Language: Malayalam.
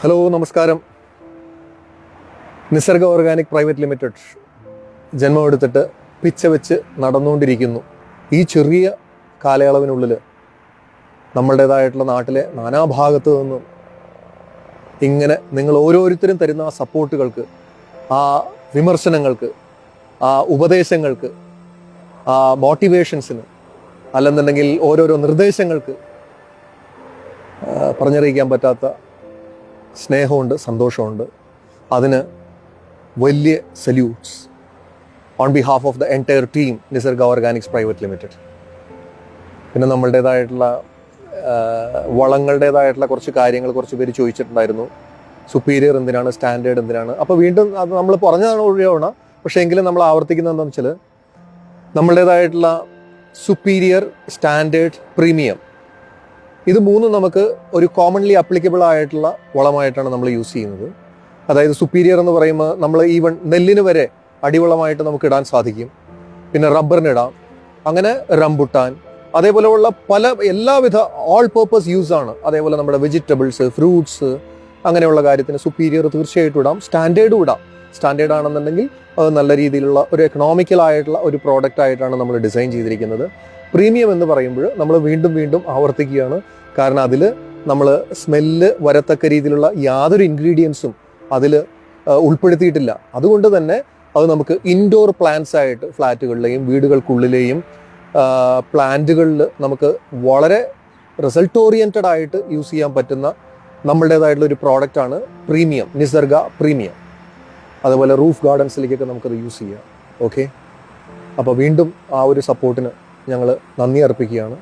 ഹലോ, നമസ്കാരം. നിസർഗ ഓർഗാനിക് പ്രൈവറ്റ് ലിമിറ്റഡ് ജന്മമെടുത്തിട്ട് പിച്ച വെച്ച് നടന്നുകൊണ്ടിരിക്കുന്നു. ഈ ചെറിയ കാലയളവിനുള്ളിൽ നമ്മളുടേതായിട്ടുള്ള നാട്ടിലെ നാനാഭാഗത്തു നിന്നും ഇങ്ങനെ നിങ്ങൾ ഓരോരുത്തരും തരുന്ന ആ സപ്പോർട്ടുകൾക്ക്, ആ വിമർശനങ്ങൾക്ക്, ആ ഉപദേശങ്ങൾക്ക്, ആ മോട്ടിവേഷൻസിന്, അല്ലെന്നുണ്ടെങ്കിൽ ഓരോരോ നിർദ്ദേശങ്ങൾക്ക് പറഞ്ഞറിയിക്കാൻ പറ്റാത്ത സ്നേഹമുണ്ട്, സന്തോഷമുണ്ട്. അതിന് വലിയ salutes on behalf of the entire team Nisarga organics private limited. പിന്നെ നമ്മളുടേതായിട്ടുള്ള വളങ്ങളുടേതായിട്ടുള്ള കുറച്ച് കാര്യങ്ങൾ കുറച്ച് പേര് ചോദിച്ചിട്ടുണ്ടായിരുന്നു. സുപ്പീരിയർ എന്തിനാണ്, സ്റ്റാൻഡേർഡ് എന്തിനാണ്. അപ്പോൾ വീണ്ടും അത് നമ്മൾ പറഞ്ഞതാണ് ഒഴിവാണ്. പക്ഷേ എങ്കിലും നമ്മൾ ആവർത്തിക്കുന്നത് എന്താണെന്ന് വെച്ചാൽ നമ്മളുടേതായിട്ടുള്ള സുപ്പീരിയർ, സ്റ്റാൻഡേർഡ്, പ്രീമിയം, ഇത് മൂന്നും നമുക്ക് ഒരു കോമൺലി അപ്ലിക്കബിൾ ആയിട്ടുള്ള വളമായിട്ടാണ് നമ്മൾ യൂസ് ചെയ്യുന്നത്. അതായത് സുപ്പീരിയർ എന്ന് പറയുമ്പോൾ നമ്മൾ ഈവൺ നെല്ലിന് വരെ അടിവളമായിട്ട് നമുക്ക് ഇടാൻ സാധിക്കും. പിന്നെ റബ്ബറിനിടാം, അങ്ങനെ റംബുട്ടാൻ, അതേപോലെയുള്ള എല്ലാവിധ ഓൾ പേർപ്പസ് യൂസ് ആണ്. അതേപോലെ നമ്മുടെ വെജിറ്റബിൾസ്, ഫ്രൂട്ട്സ്, അങ്ങനെയുള്ള കാര്യത്തിന് സുപ്പീരിയർ തീർച്ചയായിട്ടും ഇടാം. സ്റ്റാൻഡേർഡും ഇടാം. സ്റ്റാൻഡേർഡ് ആണെന്നുണ്ടെങ്കിൽ അത് നല്ല രീതിയിലുള്ള ഒരു എക്കണോമിക്കൽ ആയിട്ടുള്ള ഒരു പ്രോഡക്റ്റ് ആയിട്ടാണ് നമ്മൾ ഡിസൈൻ ചെയ്തിരിക്കുന്നത്. പ്രീമിയം എന്ന് പറയുമ്പോൾ നമ്മൾ വീണ്ടും വീണ്ടും ആവർത്തിക്കുകയാണ്. കാരണം അതിൽ നമ്മൾ സ്മെല്ല് വരത്തക്ക രീതിയിലുള്ള യാതൊരു ഇൻഗ്രീഡിയൻസും അതിൽ ഉൾപ്പെടുത്തിയിട്ടില്ല. അതുകൊണ്ട് തന്നെ അത് നമുക്ക് ഇൻഡോർ പ്ലാന്റ്സ് ആയിട്ട് ഫ്ലാറ്റുകളിലെയും വീടുകൾക്കുള്ളിലെയും പ്ലാന്റുകളിൽ നമുക്ക് വളരെ റിസൾട്ട് ഓറിയൻറ്റഡ് ആയിട്ട് യൂസ് ചെയ്യാൻ പറ്റുന്ന നമ്മളുടേതായിട്ടുള്ള ഒരു പ്രോഡക്റ്റാണ് പ്രീമിയം, നിസർഗ പ്രീമിയം. അതുപോലെ റൂഫ് ഗാർഡൻസിലേക്കൊക്കെ നമുക്കത് യൂസ് ചെയ്യാം. ഓക്കെ, അപ്പോൾ വീണ്ടും ആ ഒരു സപ്പോർട്ടിന് ഞങ്ങൾ നന്ദി അർപ്പിക്കുകയാണ്.